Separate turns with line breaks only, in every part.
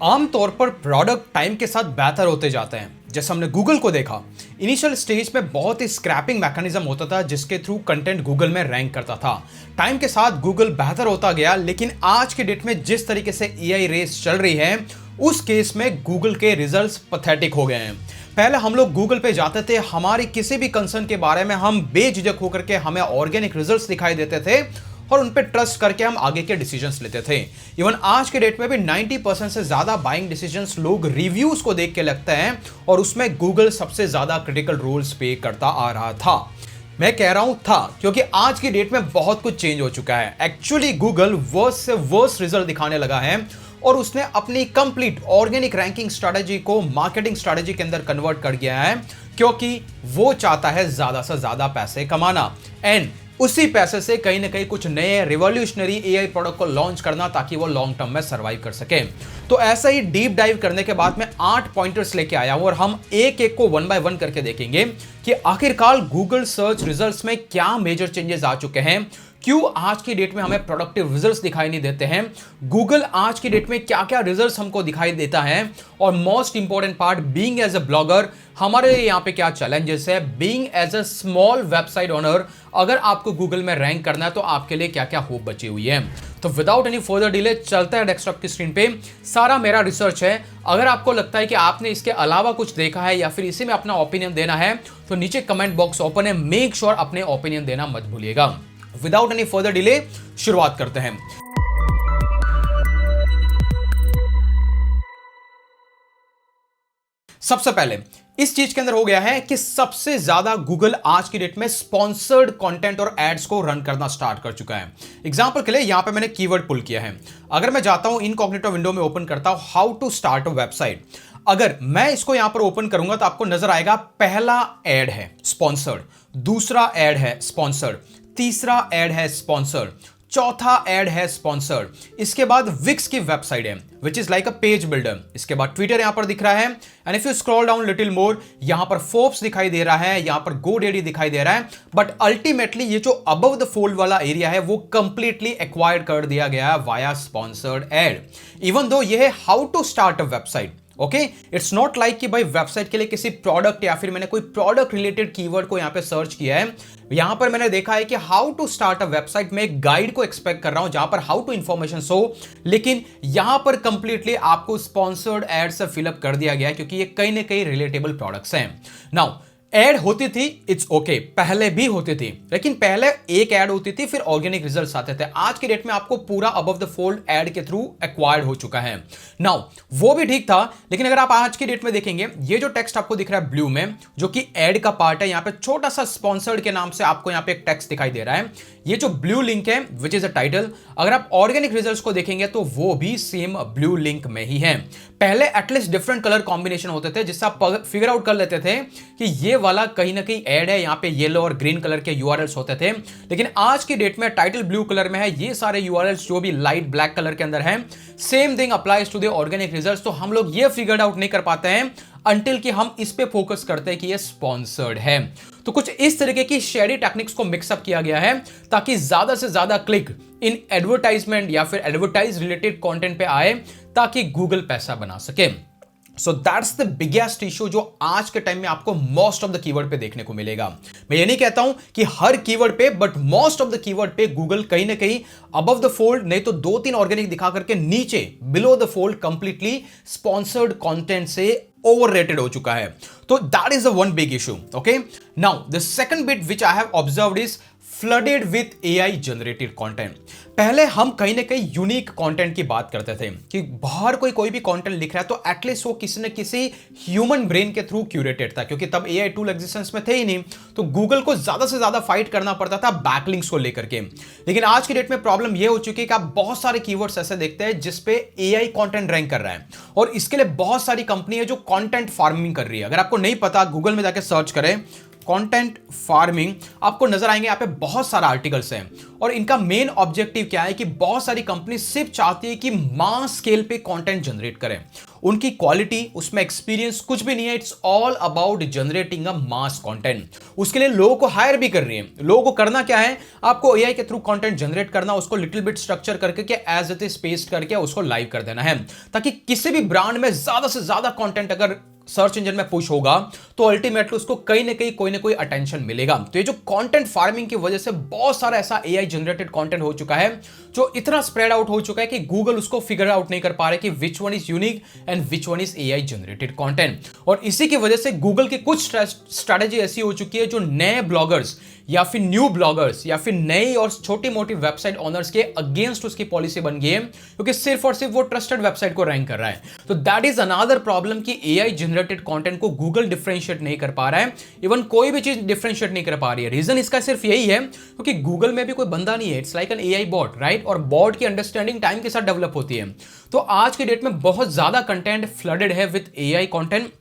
आमतौर पर product time के साथ बेहतर होते जाते हैं। जैसे हमने गूगल को देखा, इनिशियल स्टेज में बहुत ही स्क्रैपिंग मैकेनिज्म होता था जिसके थ्रू कंटेंट गूगल में रैंक करता था। टाइम के साथ गूगल बेहतर होता गया, लेकिन आज के डेट में जिस तरीके से एआई रेस चल रही है उस केस में गूगल के रिजल्ट्स पैथेटिक हो गए हैं। पहले हम लोग गूगल पे जाते थे, हमारी किसी भी कंसर्न के बारे में हम बेझिझक होकर के हमें ऑर्गेनिक रिजल्ट्स दिखाई देते थे और उन पे ट्रस्ट करके हम आगे के डिसीजंस लेते थे। इवन आज के डेट में भी 90% से ज्यादा बाइंग डिसीजंस लोग रिव्यूज को देख के लगते हैं और उसमें गूगल सबसे ज्यादा क्रिटिकल रोल्स प्ले करता आ रहा था। मैं कह रहा हूं था क्योंकि आज की डेट में बहुत कुछ चेंज हो चुका है। एक्चुअली गूगल वर्स्ट से वर्स्ट रिजल्ट दिखाने लगा है और उसने अपनी कंप्लीट ऑर्गेनिक रैंकिंग स्ट्रेटजी को मार्केटिंग स्ट्रेटजी के अंदर कन्वर्ट कर गया है, क्योंकि वो चाहता है ज्यादा से ज्यादा पैसे कमाना एंड उसी पैसे से कहीं ना कहीं कुछ नए रिवॉल्यूशनरी एआई प्रोडक्ट को लॉन्च करना ताकि वो लॉन्ग टर्म में सर्वाइव कर सके। तो ऐसा ही डीप डाइव करने के बाद मैं 8 पॉइंटर्स लेके आया हूं और हम एक एक को 1 बाय 1 करके देखेंगे कि आखिरकार गूगल सर्च रिजल्ट्स में क्या मेजर चेंजेस आ चुके हैं, क्यों आज की डेट में हमें प्रोडक्टिव रिजल्ट्स दिखाई नहीं देते हैं, गूगल आज की डेट में क्या क्या रिजल्ट्स हमको दिखाई देता है, और most important part being as a blogger हमारे लिए यहाँ पे क्या चैलेंजेस है, being as a small website owner अगर आपको गूगल में रैंक करना है तो आपके लिए क्या क्या होप बची हुई है। तो विदाउट एनी फर्दर डिले चलते हैं डेस्कटॉप की स्क्रीन पे। सारा मेरा रिसर्च है, अगर आपको लगता है कि आपने इसके अलावा कुछ देखा है या फिर इसी में अपना ओपिनियन देना है तो नीचे कमेंट बॉक्स ओपन है, मेक श्योर अपने ओपिनियन देना मत भूलिएगा। विदाउट एनी फर्दर डिले शुरुआत करते हैं। सबसे पहले इस चीज के अंदर हो गया है कि सबसे ज्यादा गूगल आज की डेट में स्पॉन्सर्ड कंटेंट और एड्स को रन करना स्टार्ट कर चुका है। एग्जांपल के लिए यहां पे मैंने कीवर्ड पुल किया है। अगर मैं जाता हूं इनकॉग्निटो विंडो में ओपन करता हूं how to start a website, अगर मैं इसको यहां पर ओपन करूंगा तो आपको नजर आएगा पहला एड है स्पॉन्सर्ड, दूसरा एड है स्पॉन्सर्ड, तीसरा एड है स्पॉन्सर्ड, चौथा एड है स्पॉन्सर्ड, इसके बाद विक्स की वेबसाइट है which is like a page builder, इसके बाद ट्विटर यहां पर दिख रहा है and if you scroll down little more यहां पर फोर्ब्स दिखाई दे रहा है, यहां पर गोडेडी दिखाई दे रहा है, बट अल्टीमेटली ये जो अबव द फोल्ड वाला एरिया है वो कंप्लीटली एक्वायर्ड कर दिया गया है via sponsored add. Even though ये है how to start a website, okay, it's not like कि भाई वेबसाइट के लिए किसी प्रोडक्ट या फिर मैंने कोई प्रोडक्ट रिलेटेड कीवर्ड को यहां पे सर्च किया है। यहां पर मैंने देखा है कि how to start a website में एक गाइड को एक्सपेक्ट कर रहा हूं जहां पर हाउ टू इंफॉर्मेशन हो, लेकिन यहां पर कंप्लीटली आपको स्पॉन्सर्ड एड से फिलअप कर दिया गया है क्योंकि ये कहीं ना कहीं रिलेटेबल प्रोडक्ट्स हैं। नाउ एड होती थी, इट्स ओके, पहले भी होती थी, लेकिन पहले एक एड होती थी फिर ऑर्गेनिक रिजल्ट्स आते थे। आज की डेट में आपको पूरा अबव द फोल्ड एड के थ्रू एक्वायर्ड हो चुका है। नाउ वो भी ठीक था, लेकिन अगर आप आज की डेट में देखेंगे ये जो टेक्स्ट आपको दिख रहा है ब्लू में जो कि एड का पार्ट है, यहां पे छोटा सा स्पॉन्सर्ड के नाम से आपको यहां पे एक टेक्स्ट दिखाई दे रहा है। ये जो ब्लू लिंक है विच इज अ टाइटल, अगर आप ऑर्गेनिक रिजल्ट्स को देखेंगे तो वो भी सेम ब्लू लिंक में ही है। पहले एटलीस्ट डिफरेंट कलर कॉम्बिनेशन होते थे जिससे आप फिगर आउट कर लेते थे कि ये वाला कहीं ना कहीं एड है, यहां पे येलो और ग्रीन कलर के यूआरएल्स होते थे, लेकिन आज की डेट में टाइटल ब्लू कलर में है, ये सारे यूआरएल्स जो भी लाइट ब्लैक कलर के अंदर है, same thing applies to the organic results. तो हम लोग ये फिगर आउट नहीं कर पाते हैं अंटिल कि हम इस पे फोकस करते हैं कि ये स्पॉन्सर्ड है। तो कुछ इस तरीके की शेडी टेक्निक्स को मिक्सअप किया गया है ताकि ज्यादा से ज्यादा क्लिक इन एडवर्टाइजमेंट या फिर एडवर्टाइज रिलेटेड कंटेंट पे आए ताकि गूगल पैसा बना सके। So that's the biggest issue जो आज के टाइम में आपको मोस्ट ऑफ द कीवर्ड पे देखने को मिलेगा। मैं ये नहीं कहता हूं कि हर कीवर्ड पे, but most of the keyword पे गूगल कहीं ना कहीं अबव द फोल्ड नहीं तो 2-3 ऑर्गेनिक दिखा करके नीचे below the fold completely sponsored content से ओवररेटेड हो चुका है। तो that is the one big issue. Okay, now the second bit which I have observed is flooded with AI generated content. पहले हम कहीं ना कहीं यूनिक कंटेंट की बात करते थे कि बाहर कोई भी कंटेंट लिख रहा है तो एटलीस्ट वो किसी न किसी ह्यूमन ब्रेन के थ्रू क्यूरेटेड था, क्योंकि तब एआई टूल एग्जिस्टेंस में थे ही नहीं, तो गूगल को ज्यादा से ज्यादा फाइट करना पड़ता था बैकलिंक्स को लेकर के। लेकिन आज की डेट में प्रॉब्लम ये हो चुकी है कि आप बहुत सारे कीवर्ड्स ऐसे देखते हैं जिसपे एआई कंटेंट रैंक कर रहा है और इसके लिए बहुत सारी कंपनी है जो कंटेंट फार्मिंग कर रही है। अगर आपको नहीं पता गूगल में जाकर सर्च करें कंटेंट फार्मिंग, आपको नजर आएंगे यहाँ पे बहुत सारा आर्टिकल्स हैं और इनका मेन ऑब्जेक्टिव क्या है कि बहुत सारी कंपनी सिर्फ चाहती है कि मास स्केल पे कंटेंट जनरेट करें। उनकी क्वालिटी, उसमें एक्सपीरियंस कुछ भी नहीं है। It's all about generating a mass content. उसके लिए लोगों को हायर भी कर रही है। लोगों को करना क्या है, आपको एआई के थ्रू कंटेंट जनरेट करना, उसको लिटिल बिट स्ट्रक्चर करके एज इट इज पेस्ट करके उसको लाइव कर देना है, ताकि किसी भी ब्रांड में ज्यादा से ज्यादा कंटेंट अगर सर्च इंजन में पुश होगा तो अल्टीमेटली उसको कहीं ना कहीं कोई ना कोई अटेंशन मिलेगा। तो ये जो कंटेंट फार्मिंग की वजह से बहुत सारा ऐसा एआई जनरेटेड कंटेंट हो चुका है जो इतना स्प्रेड आउट हो चुका है कि गूगल उसको फिगर आउट नहीं कर पा रहे कि which one is unique and which one is AI generated content. और इसी की वजह से गूगल की कुछ स्ट्रैटेजी ऐसी हो चुकी है जो नए ब्लॉगर्स या फिर न्यू ब्लॉगर्स या फिर नई और छोटी मोटी वेबसाइट ओनर्स के अगेंस्ट उसकी पॉलिसी बन गई है, क्योंकि सिर्फ और सिर्फ वो ट्रस्टेड वेबसाइट को रैंक कर रहा है। तो दैट इज अनदर प्रॉब्लम कि एआई जनरेटेड कंटेंट को गूगल डिफरेंशिएट नहीं कर पा रहा है, इवन कोई भी चीज डिफरेंशिएट नहीं कर पा रही है। रीजन इसका सिर्फ यही है क्योंकि गूगल में भी कोई बंदा नहीं है, it's like an AI bot, right. और बॉट की अंडरस्टैंडिंग टाइम के साथ डेवलप होती है। तो आज के डेट में बहुत ज्यादा कंटेंट फ्लडेड है with AI content,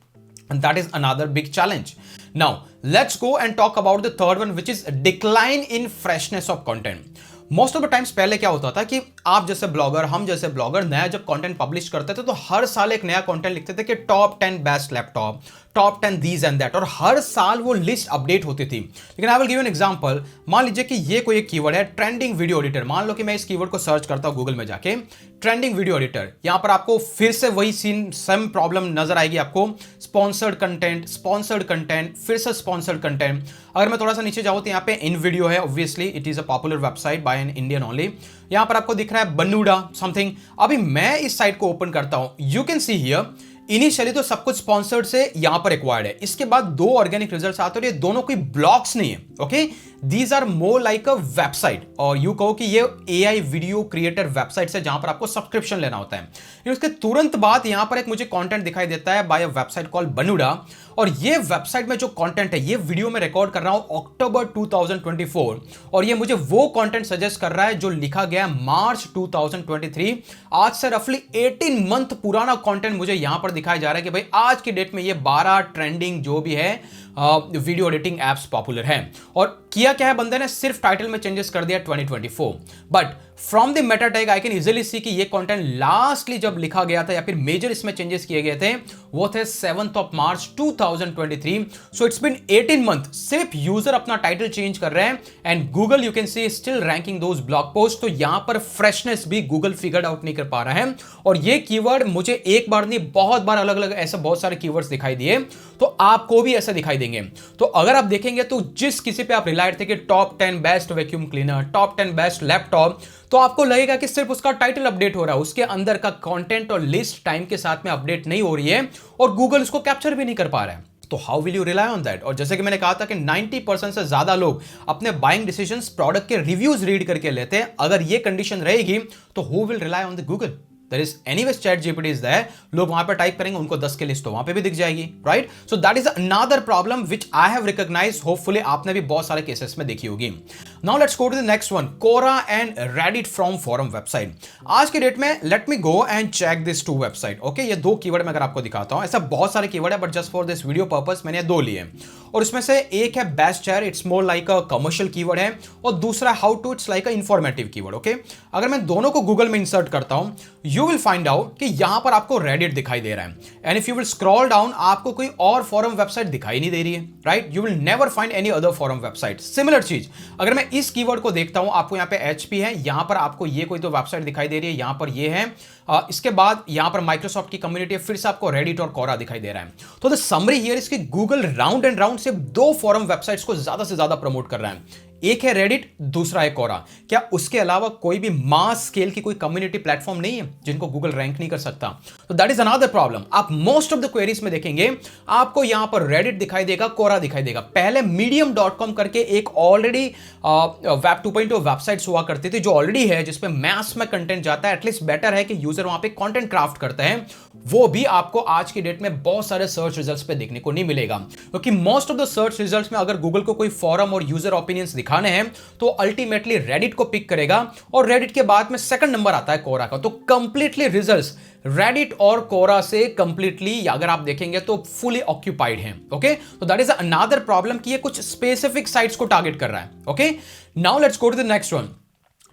and that is another big challenge. Now let's go and talk about the third one, which is decline in freshness of content. Most of the times पहले क्या होता था कि आप जैसे blogger, हम जैसे ब्लॉगर नया जब कंटेंट पब्लिश करते थे तो हर साल एक नया कंटेंट लिखते थे कि top 10 best laptop, top 10 these and that, और हर साल वो लिस्ट अपडेट होती थी। लेकिन I will give an example. मान लीजिए कि ये कोई एक कीवर्ड है ट्रेंडिंग वीडियो एडिटर। मान लो कि मैं इस कीवर्ड को सर्च करता हूं गूगल में जाके, ट्रेंडिंग वीडियो एडिटर। यहां पर आपको फिर से वही सीन, सेम प्रॉब्लम नजर आएगी आपको। स्पॉन्सर्ड कंटेंट, फिर से स्पॉन्सर्ड कंटेंट। अगर मैं थोड़ा सा नीचे जाऊं तो यहाँ पे इन वीडियो है, obviously it is a popular website bye an Indian only. यहां पर आपको दिख रहा है बनुडा समथिंग। अभी मैं इस साइट को ओपन करता हूं, you can see here initially तो सब कुछ स्पॉन्सर्ड से यहां पर एक्वायर्ड है। इसके बाद दो ऑर्गेनिक रिजल्ट्स आते हैं, ये दोनों कोई ब्लॉक्स नहीं है, okay. These are more like a website, और यू कहो कि ये एआई वीडियो क्रिएटर वेबसाइट है जहां पर आपको सब्सक्रिप्शन लेना होता है। उसके तुरंत बाद यहां पर एक मुझे कंटेंट दिखाई देता है बाय अ वेबसाइट कॉल्ड बनुडा, और ये वेबसाइट में जो कंटेंट है, ये वीडियो में रिकॉर्ड कर रहा हूं अक्टूबर 2024, और ये मुझे वो कंटेंट सजेस्ट कर रहा है जो लिखा गया मार्च 2023। आज से रफली 18 मंथ पुराना कंटेंट मुझे यहां पर दिखाया जा रहा है कि भाई आज की डेट में ये 12 ट्रेंडिंग जो भी है वीडियो एडिटिंग एप्स पॉपुलर हैं। और किया क्या है बंदे ने, सिर्फ टाइटल में चेंजेस कर दिया 2024, but from the Meta tag I can easily सी कि ये कंटेंट लास्टली जब लिखा गया था या फिर मेजर इसमें चेंजेस किए गए थे वो थे 7th of March 2023। So it's been 18 month. सिर्फ यूजर अपना टाइटल चेंज कर रहे हैं and Google you can see still ranking those blog post. तो यहां पर फ्रेशनेस भी गूगल फिगर्ड आउट नहीं कर पा रहा है। और ये कीवर्ड मुझे एक बार नहीं बहुत बार अलग अलग ऐसे बहुत सारे कीवर्ड्स दिखाई दिए, तो आपको भी ऐसे दिखाई देंगे। तो अगर आप देखेंगे तो जिस किसी पे आप रिलाइड थे कि top 10 best vacuum cleaner, top 10 best laptop, तो आपको लगेगा कि सिर्फ उसका टाइटल अपडेट हो रहा है, उसके अंदर का कंटेंट और लिस्ट टाइम के साथ में अपडेट नहीं हो रही है और गूगल उसको कैप्चर भी नहीं कर पा रहा है। तो how will you rely on that? और जैसे कि मैंने कहा था कि 90% से ज्यादा लोग अपने बाइंग डिसीजंस प्रोडक्ट के रिव्यूज रीड करके लेते हैं। अगर ये कंडीशन रहेगी तो who will rely on the Google? There is anyways ChatGPT is there, लोग वहां पर टाइप करेंगे, उनको 10 की लिस्ट तो वहां पे भी दिख जाएगी, right? So that is another problem which I have recognized. Hopefully आपने भी बहुत सारे केसेस में देखी होगी। Now let's go to the next one, Quora and Reddit from forum website. आज के डेट में let me go and check this two website, okay. ये दो कीवर्ड मैं अगर आपको दिखाता हूं, ऐसा बहुत सारे कीवर्ड है but just for this video purpose मैंने दो लिए, और उसमें से एक है best chair, it's more like a commercial keyword है, और दूसरा how to, it's like a informative keyword, okay. अगर मैं दोनों को गूगल में इंसर्ट करता हूं, यू विल फाइंड आउट कि यहां पर आपको रेडिट दिखाई दे रहा है, and if you will scroll down आपको कोई और फॉरम वेबसाइट दिखाई नहीं दे रही है, right? You will never find any other forum website. Similar चीज अगर मैं इस कीवर्ड को देखता हूं, आपको यहां पे एचपी है, यहां पर आपको ये कोई तो वेबसाइट दिखाई दे रही है, यहां पर ये है, इसके बाद यहां पर माइक्रोसॉफ्ट की कम्युनिटी है, फिर से आपको रेडिट और कोरा दिखाई दे रहा है। तो द समरी हियर इज कि गूगल राउंड एंड राउंड सिर्फ दो फॉरम वेबसाइट्स को ज्यादा से ज्यादा प्रमोट कर रहा है, एक है रेडिट, दूसरा है कोरा। क्या उसके अलावा कोई भी मास स्केल की कोई कम्युनिटी प्लेटफॉर्म नहीं है जिनको गूगल रैंक नहीं कर सकता? तो दैट इज अनदर प्रॉब्लम। आप मोस्ट ऑफ द क्वेरीज में देखेंगे आपको यहां पर रेडिट दिखाई देगा, कोरा दिखाई देगा। पहले medium.com करके एक ऑलरेडी वेब 2.0 वेबसाइट्स हुआ करती थी जो ऑलरेडी है, जिसपे मैस में कंटेंट जाता है। एटलीस्ट बेटर है कि यूजर वहां पे कंटेंट क्राफ्ट करते हैं, वो भी आपको आज की डेट में बहुत सारे सर्च रिजल्ट्स पे देखने को नहीं मिलेगा, क्योंकि most of the search results में अगर गूगल को कोई फॉरम और यूजर ओपिनियंस दिखाने हैं तो अल्टीमेटली रेडिट को पिक करेगा, और रेडिट के बाद में सेकंड नंबर आता है कोरा का। तो कंप्लीटली रिजल्ट्स रेडिट और कोरा से कंप्लीटली अगर आप देखेंगे तो फुली ऑक्यूपाइड हैं, ओके। तो दैट इज अनदर प्रॉब्लम कि ये कुछ स्पेसिफिक साइट्स को टारगेट कर रहा है, okay. Now let's go to the next one.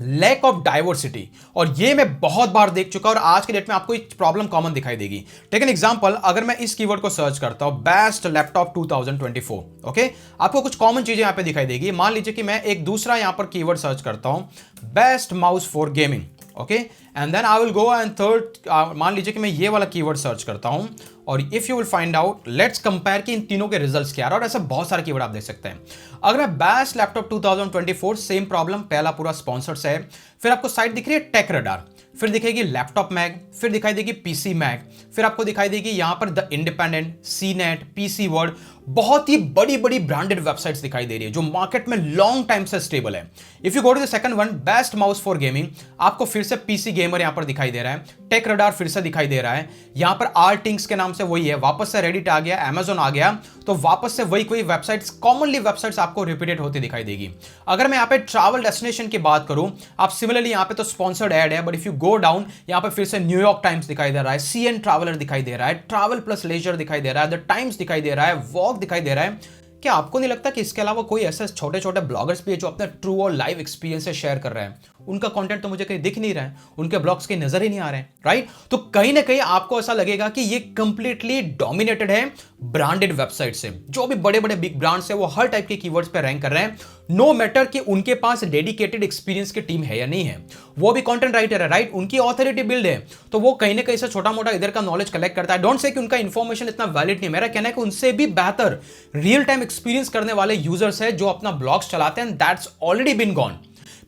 Lack of diversity, और ये मैं बहुत बार देख चुका और आज के डेट में आपको एक प्रॉब्लम कॉमन दिखाई देगी। टेक एन एग्जांपल, अगर मैं इस कीवर्ड को सर्च करता हूं बेस्ट लैपटॉप 2024, ओके, आपको कुछ कॉमन चीजें यहां पे दिखाई देगी। मान लीजिए कि मैं एक दूसरा यहां पर कीवर्ड सर्च करता हूं best mouse for gaming, okay, and then I will go and third, मान लीजिए कि मैं ये वाला कीवर्ड सर्च करता हूं, और if you will find out, let's compare कि इन तीनों के रिजल्ट्स क्या है, और ऐसे बहुत सारे कीवर्ड आप देख सकते हैं। अगर मैं बेस्ट लैपटॉप 2024, सेम प्रॉब्लम, पहला पूरा स्पॉन्सर्ड है, फिर आपको साइट दिख रही है टेक रडार, फिर दिखेगी लैपटॉप मैग, फिर दिखाई देगी पीसी मैग, फिर आपको दिखाई देगी यहां पर the Independent, CNET, PC World, बहुत ही बड़ी बड़ी ब्रांडेड वेबसाइट्स दिखाई दे रही है जो मार्केट में लॉन्ग टाइम से स्टेबल है। If you go to the second one best mouse for gaming, आपको फिर से पीसी गेमर यहां पर दिखाई दे रहा है, टेक रडार फिर से दिखाई दे रहा है, यहां पर आर्टिंग्स के नाम से वही है, वापस से रेडिट आ गया, अमेजोन आ गया, तो वापस से वही कोई वेबसाइट्स, कॉमनली वेबसाइट्स आपको रिपीटेड होती दिखाई देगी। अगर मैं यहां पे ट्रैवल डेस्टिनेशन की बात करूं, आप सिमिलरली यहां पे तो स्पॉन्सर्ड ऐड है, but if you go down, यहां पे फिर से न्यूयॉर्क टाइम्स दिखाई दे रहा है, सीएन ट्रैवलर दिखाई दे रहा है, ट्रैवल प्लस लेजर दिखाई दे रहा है, द टाइम्स दिखाई दे रहा है, वॉक दिखाई दे रहा है। क्या आपको नहीं लगता कि इसके अलावा कोई ऐसे छोटे छोटे ब्लॉगर्स भी है जो अपना ट्रू और लाइव एक्सपीरियंस से शेयर कर रहे हैं? उनका कंटेंट तो मुझे कहीं दिख नहीं रहा है, उनके ब्लॉग्स की नजर ही नहीं आ रहे हैं, राइट? तो कहीं ना कहीं आपको ऐसा लगेगा कि ये कंप्लीटली डोमिनेटेड है ब्रांडेड वेबसाइट से। जो भी बड़े बड़े बिग ब्रांड्स है वो हर टाइप के कीवर्ड्स पे रैंक कर रहे हैं, नो मैटर कि उनके पास डेडिकेटेड एक्सपीरियंस की टीम है या नहीं है, वो भी कंटेंट राइटर है, राइट? उनकी ऑथोरिटी बिल्ड है, तो वो कहीं ना कहीं से छोटा मोटा इधर का नॉलेज कलेक्ट करता है। डोंट से कि उनका इंफॉर्मेशन इतना वैलिड नहीं, मेरा कहना है कि उनसे भी बेहतर रियल टाइम एक्सपीरियंस करने वाले यूजर्स है जो अपना ब्लॉग्स चलाते हैं, दैट्स ऑलरेडी बीन गॉन।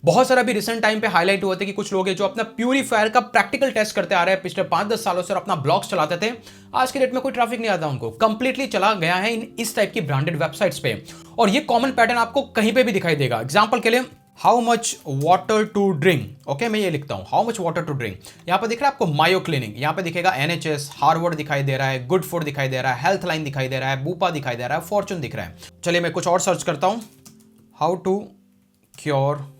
बहुत सारा भी रिसेंट टाइम पे हाईलाइट हुए थे कि कुछ लोग हैं जो अपना प्यूरीफायर का प्रैक्टिकल टेस्ट करते आ रहे हैं, पिछले 5-10 सालों से, और अपना ब्लॉग्स चलाते थे, आज के डेट में कोई ट्रैफिक नहीं आता उनको, कंप्लीटली चला गया है इस टाइप की ब्रांडेड वेबसाइट्स पे। और ये कॉमन पैटर्न आपको कहीं पे भी दिखाई देगा। एग्जांपल के लिए how much water to drink, okay, मैं ये लिखता हूं how much water to drink, यहां पर दिख रहा है आपको मायो क्लिनिक, यहां पे दिखेगा एनएचएस, हार्वर्ड दिखाई दे रहा है, गुड फूड दिखाई दे रहा है, हेल्थ लाइन दिखाई दे रहा है, बूपा दिखाई दे रहा है, फॉर्चून दिख रहा है। चलिए मैं कुछ और सर्च करता हूं, how to cure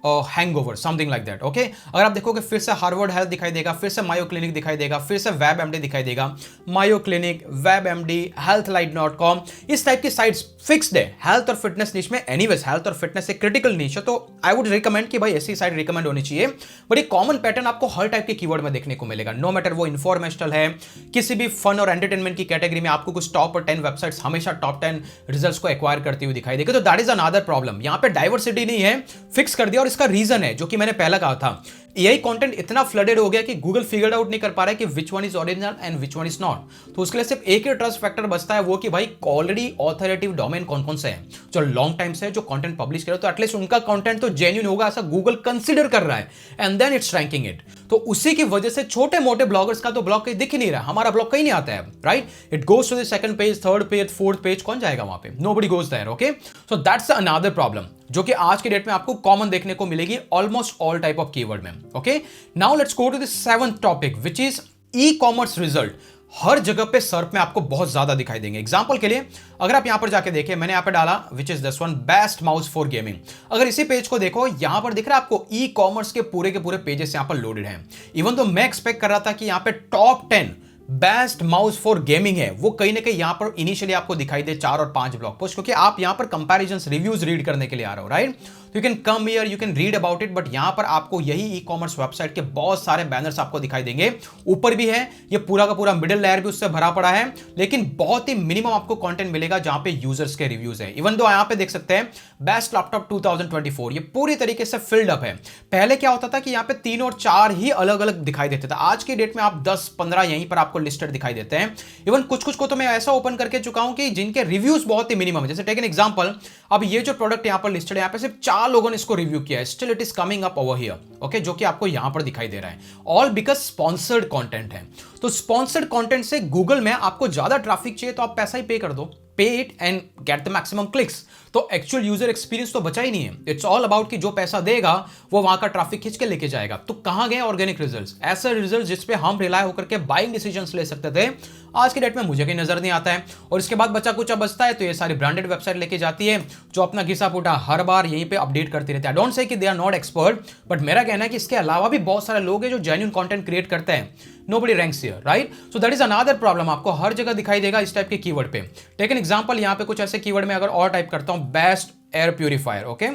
hangover, something like that, okay. अगर आप देखोगे फिर से हार्वर्ड हेल्थ दिखाई देगा, फिर से मायो क्लिनिक दिखाई देगा, फिर से वेब एमडी दिखाई देगा, मायो क्लिनिक, वेब एमडी, healthline.com, इस टाइप की साइट्स फिक्स्ड है हेल्थ और फिटनेस निश में। एनीवेज हेल्थ और फिटनेस एक क्रिटिकल निश है, तो आई वुड रिकमेंड कि भाई ऐसी साइट रिकमेंड होनी चाहिए। बट एक कॉमन पैटर्न आपको हर टाइप के कीवर्ड में देखने को मिलेगा, नो मैटर वो इंफॉर्मेशनल है, किसी भी फन और एंटरटेनमेंट की कैटेगरी में आपको कुछ टॉप और 10 वेबसाइट्स हमेशा टॉप 10 रिजल्ट्स को एक्वायर करती हुई दिखाई देगी। तो दैट इज अनदर प्रॉब्लम, यहां पे डाइवर्सिटी नहीं है, फिक्स कर दिया। और इसका रीजन है जो कि मैंने पहला कहा था, एआई कंटेंट इतना फ्लडेड हो गया कि गूगल फिगर्ड आउट नहीं कर पा रहा है कि which one is original and which one is not. तो उसके लिए सिर्फ एक ही ट्रस्ट फैक्टर बचता है, वो कि भाई ऑलरेडी ऑथोरेटिव डोमेन कौन कौन से हैं जो लॉन्ग टाइम से जो कंटेंट पब्लिश करे, तो एटलीस्ट उनका कंटेंट तो जेन्युइन होगा, ऐसा गूगल कंसीडर कर रहा है, and then it's ranking it. तो उसी की वजह से छोटे मोटे ब्लॉगर्स का तो ब्लॉग कहीं दिख ही नहीं रहा, हमारा ब्लॉग कहीं नहीं आता है, right? It goes to the second page, third page, fourth page, कौन जाएगा वहां पे? Nobody goes there, okay. So that's another problem जो कि आज के डेट में आपको कॉमन देखने को मिलेगी almost all type of keyword में, okay. Now let's go to the seventh topic which is e commerce result. हर जगह पे सर्च में आपको बहुत ज्यादा दिखाई देंगे। एग्जांपल के लिए अगर आप यहां पर जाके देखें, मैंने यहां पे डाला which is this one best mouse for gaming. अगर इसी पेज को देखो, यहां पर दिख रहा है आपको ई कॉमर्स के पूरे पेजेस यहां पर लोडेड हैं। इवन तो मैं एक्सपेक्ट कर रहा था कि यहां पे top 10 best mouse for gaming है, वो कहीं ना कहीं यहां पर इनिशियली आपको दिखाई दे 4 और 5 ब्लॉग पोस्ट, क्योंकि आप यहां पर कंपैरिजंस, रिव्यूज रीड करने के लिए आ रहे हो, right? You can come here, you can read about it, but यहां पर आपको यही ई कॉमर्स वेबसाइट के बहुत सारे बैनर्स आपको दिखाई देंगे। ऊपर भी है, ये पूरा का पूरा मिडिल लेयर भी उससे भरा पड़ा है, लेकिन बहुत ही मिनिमम आपको कंटेंट मिलेगा जहां पे यूजर्स के रिव्यूज है। इवन दो यहां पे देख सकते हैं बेस्ट लैपटॉप 2024, ये पूरी तरीके से फिल्ड अप है। पहले क्या होता था कि यहां पे 3 और 4 ही अलग अलग दिखाई देते थे, आज की डेट में आप 10-15 यहीं पर आपको लिस्टेड दिखाई देते हैं। इवन कुछ को तो मैं ऐसा ओपन करके चुका हूं कि जिनके रिव्यूज बहुत ही मिनिमम है। जैसे टेक एन एग्जांपल, अब ये जो प्रोडक्ट यहां पर लिस्टेड है, यहां पे सिर्फ 4 लोगों ने इसको रिव्यू किया है, still it is coming up over here, okay, जो कि आपको यहां पर दिखाई दे रहा है, ऑल बिकॉज स्पॉन्सर्ड कंटेंट है। तो स्पॉन्सर्ड कंटेंट से गूगल में आपको ज्यादा ट्रैफिक चाहिए तो आप पैसा ही पे कर दो, पे it and get the maximum clicks. तो एक्चुअल यूजर एक्सपीरियंस तो बचा ही नहीं है। इट्स ऑल अबाउट कि जो पैसा देगा वो वहां का ट्रैफिक खींच के लेके जाएगा। तो कहां गए ऑर्गेनिक रिजल्ट्स, ऐसे रिजल्ट्स जिस पे हम रिलाय होकर के बाइंग डिसीजंस ले सकते थे, आज की डेट में मुझे कहीं नजर नहीं आता है। और इसके बाद बचा कुछ बचता है तो ये सारी ब्रांडेड वेबसाइट लेके जाती है जो अपना घिसा पुटा हर बार यहीं पे अपडेट करती रहती है। आई डोंट से कि they are not expert, but मेरा कहना है कि इसके अलावा भी बहुत सारे लोग हैं जो जेन्युइन कंटेंट क्रिएट करते हैं। Nobody ranks here, right? So that is another problem, आपको हर जगह दिखाई देगा इस टाइप के कीवर्ड पे। टेक एन एग्जांपल, यहां पे कुछ ऐसे कीवर्ड में अगर और टाइप करता हूं best air purifier, okay,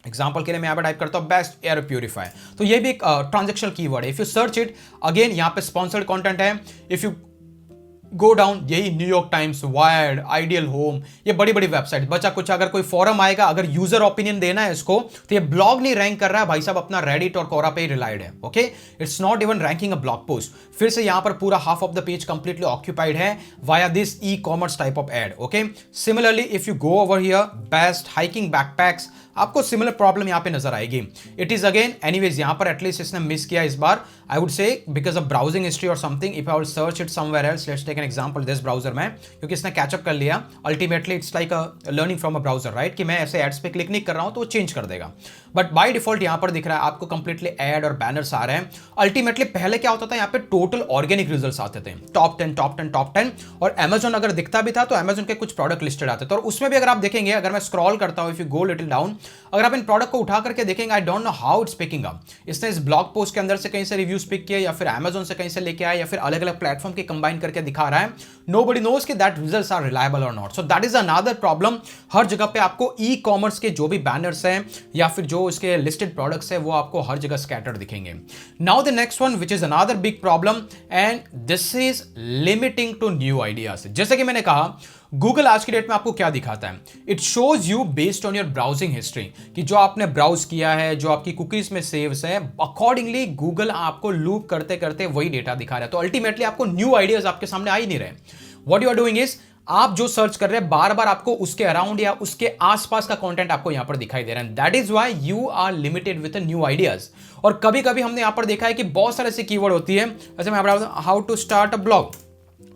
example के लिए मैं यहाँ पे टाइप करता हूँ बेस्ट एयर प्यूरिफायर, तो ये भी एक ट्रांजेक्शनल कीवर्ड है। If you search it again, यहाँ पे स्पॉन्सर्ड कंटेंट है। इफ यू गो डाउन, यही New York times, wired, ideal home, ये बड़ी बड़ी वेबसाइट। बचा कुछ अगर कोई फॉरम आएगा, अगर यूजर ओपिनियन देना है इसको, तो ये ब्लॉग नहीं रैंक कर रहा है भाई साहब, अपना रेडिट और कोरा पे रिलाइड है। Okay, it's not even ranking a blog post. फिर से यहां पर पूरा half of the page completely occupied है via this e commerce type of ad. Okay, similarly if you go over here best hiking backpacks, आपको similar problem यहां पे नजर आएगी। इट इज अगेन एनीवेज, यहां पर एटलीस्ट इसने मिस किया इस बार, I would say because of browsing history और something. If I will search it somewhere else, let's take an example this browser में, क्योंकि इसने कैचअप कर लिया। Ultimately it's like a learning from a browser, right, कि मैं ऐसे ads पे क्लिक नहीं कर रहा हूं तो वो चेंज कर देगा। बट बाय डिफॉल्ट यहां पर दिख रहा है आपको कंप्लीटली एड और बैनर्स आ रहे हैं। अल्टीमेटली पहले क्या होता था, यहां पे टोटल ऑर्गेनिक रिजल्ट्स आते थे, टॉप 10 टॉप 10 टॉप 10, और अमेजॉन अगर दिखता भी था तो अमेजॉन के कुछ प्रोडक्ट लिस्टेड आते थे। और उसमें भी अगर आप देखेंगे, अगर मैं स्क्रॉल करता हूं, if you go little down, अगर आप इन प्रोडक्ट को उठा करके देखेंगे, I don't know how it's picking up. इसने इस ब्लॉग पोस्ट के अंदर से कहीं से रिव्यूज पिक किया, या फिर अमेजॉन से कहीं से लेके आया, या फिर अलग अलग प्लेटफॉर्म के कंबाइन करके दिखा रहा है। नोबडी नोज कि दैट रिजल्ट्स आर रिलायबल और not. So that is another problem. हर जगह पे आपको ई कॉमर्स के जो भी बैनर्स हैं या फिर जो इसके लिस्टेड प्रोडक्ट्स हैं, वो आपको हर जगह स्कैटर्ड दिखेंगे। Now the next one which is another big problem, and this is limiting to new ideas. जैसे कि मैंने कहा, गूगल आज की डेट में आपको क्या दिखाता है, it shows you based on your browsing history, कि जो आपने ब्राउज किया है, जो आपकी कुकीज में सेव्स है, अकॉर्डिंगली गूगल आपको लूप करते करते वही डेटा दिखा रहा है। तो अल्टीमेटली आपको न्यू आइडियाज आपके सामने आ ही नहीं रहे। What you are doing is, आप जो सर्च कर रहे हैं बार बार आपको उसके अराउंड या उसके आसपास का कंटेंट आपको यहां पर दिखाई दे रहा है। That is why you are limited with new ideas. और कभी कभी हमने यहां पर देखा है कि बहुत सारे ऐसी कीवर्ड होती है, जैसे मैं आपको how to start a blog,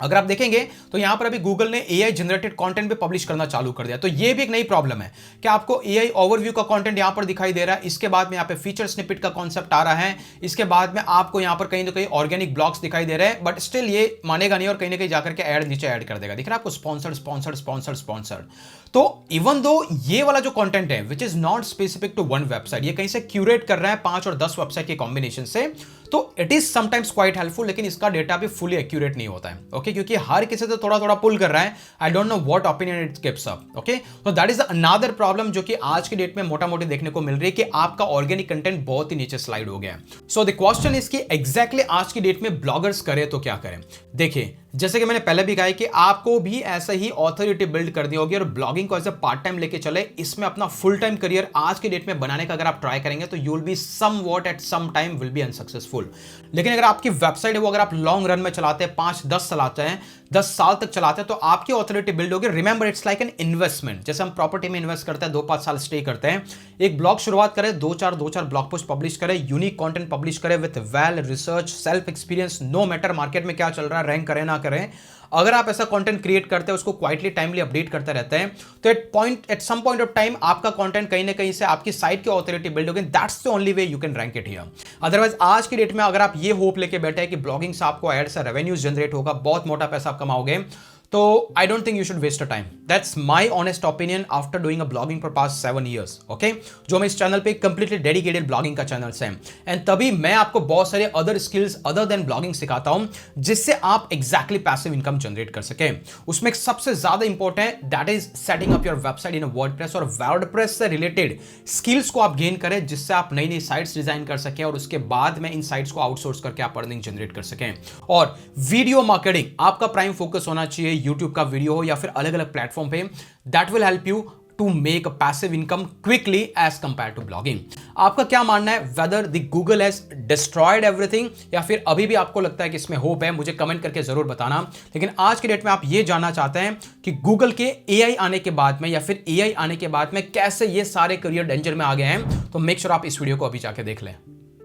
अगर आप देखेंगे तो यहां पर अभी गूगल ने एआई जनरेटेड कंटेंट भी पब्लिश करना चालू कर दिया। तो ये भी एक नई प्रॉब्लम है कि आपको एआई ओवरव्यू का कंटेंट यहां पर दिखाई दे रहा है, इसके बाद में यहां पे फीचर स्निपेट का कॉन्सेप्ट आ रहा है, इसके बाद में आपको यहां पर कहीं ना कहीं ऑर्गेनिक ब्लॉग्स दिखाई दे रहे हैं, बट स्टिल ये मानेगा नहीं और कहीं ना कहीं जाकर के ऐड नीचे ऐड कर देगा। दिख रहा है आपको स्पॉन्सर्ड स्पॉन्सर्ड स्पॉन्सर्ड स्पॉन्सर्ड। तो इवन दो ये वाला जो कंटेंट है which is not specific to one website, ये कहीं से क्यूरेट कर रहा है 5 और 10 वेबसाइट के कॉम्बिनेशन से, तो it is sometimes quite helpful, लेकिन इसका डेटा भी फुली एक्यूरेट नहीं होता है। ओके, क्योंकि हर किसी से थोड़ा थोड़ा पुल कर रहा है। I don't know what opinion it gives up. Okay, तो दैट इज अनदर प्रॉब्लम जो कि आज की डेट में मोटा मोटी देखने को मिल रही है कि आपका ऑर्गेनिक कंटेंट बहुत ही नीचे स्लाइड हो गया है। सो द क्वेश्चन इज कि एग्जैक्टली आज की डेट में ब्लॉगर्स करें तो क्या करें। देखिए, जैसे कि मैंने पहले भी कहा है कि आपको भी ऐसा ही ऑथोरिटी बिल्ड करनी होगी और ब्लॉगिंग को एज ए पार्ट टाइम लेके चले, इसमें अपना फुल टाइम करियर आज की डेट में बनाने का अगर आप ट्राई करेंगे तो you will be somewhat at some time will be unsuccessful. लेकिन अगर आपकी वेबसाइट है वो अगर आप लॉन्ग रन में चलाते हैं, 5-10 चलाते हैं, 10 साल तक चलाते हैं, तो आपकी ऑथोरिटी बिल्ड होगी। Remember, it's like an investment. जैसे हम प्रॉपर्टी में इन्वेस्ट करते हैं, 2-5 साल स्टे करते हैं, एक ब्लॉग शुरुआत करें, 2-4 ब्लॉग पोस्ट पब्लिश करें, यूनिक कंटेंट पब्लिश करें with well research self experience, no matter market में क्या चल रहा है, रैंक करें ना करें, अगर आप ऐसा कंटेंट क्रिएट करते हैं, उसको क्वाइटली टाइमली अपडेट करते रहते हैं, तो at some point of time आपका कंटेंट कहीं ना कहीं से आपकी साइट की ऑथोरिटी बिल्ड होगी। That's the only way you can rank it here. Otherwise आज की डेट में अगर आप ये होप लेके बैठे हैं कि ब्लॉगिंग से आपको एड से रेवेन्यूज जनरेट होगा, बहुत मोटा पैसा आप कमाओगे, तो I don't think you should waste a time. That's my honest opinion after doing a blogging for past 7 years। Okay, जो मैं इस चैनल पे कंप्लीटली डेडिकेटेड ब्लॉगिंग का चैनल है, एंड तभी मैं आपको बहुत सारे other skills other than blogging सिखाता हूं, जिससे आप एग्जैक्टली पैसिव इनकम जनरेट कर सके। उसमें एक सबसे ज्यादा इंपॉर्टेंट है, that is setting up your website in WordPress, और वर्डप्रेस से रिलेटेड स्किल्स को आप गेन करें, जिससे आप नई नई साइट्स डिजाइन कर सकें और उसके बाद में इन साइट्स को आउटसोर्स करके आप अर्निंग जनरेट कर सकें। और वीडियो मार्केटिंग आपका प्राइम फोकस होना चाहिए, यूट्यूब का वीडियो हो या फिर अलग अलग प्लेटफॉर्म पे, that will help you to make a passive income quickly as compare to blogging. आपका क्या मानना है, whether the Google has destroyed everything या फिर अभी भी आपको लगता है कि इसमें होप है, मुझे कमेंट करके जरूर बताना। लेकिन आज के डेट में आप ये जानना चाहते हैं कि गूगल के एआई आने के बाद में या फिर एआई आने के बाद में कैसे ये सारे करियर डेंजर में आ गए हैं, तो मेक श्योर आप इस वीडियो को अभी जाके देख लें।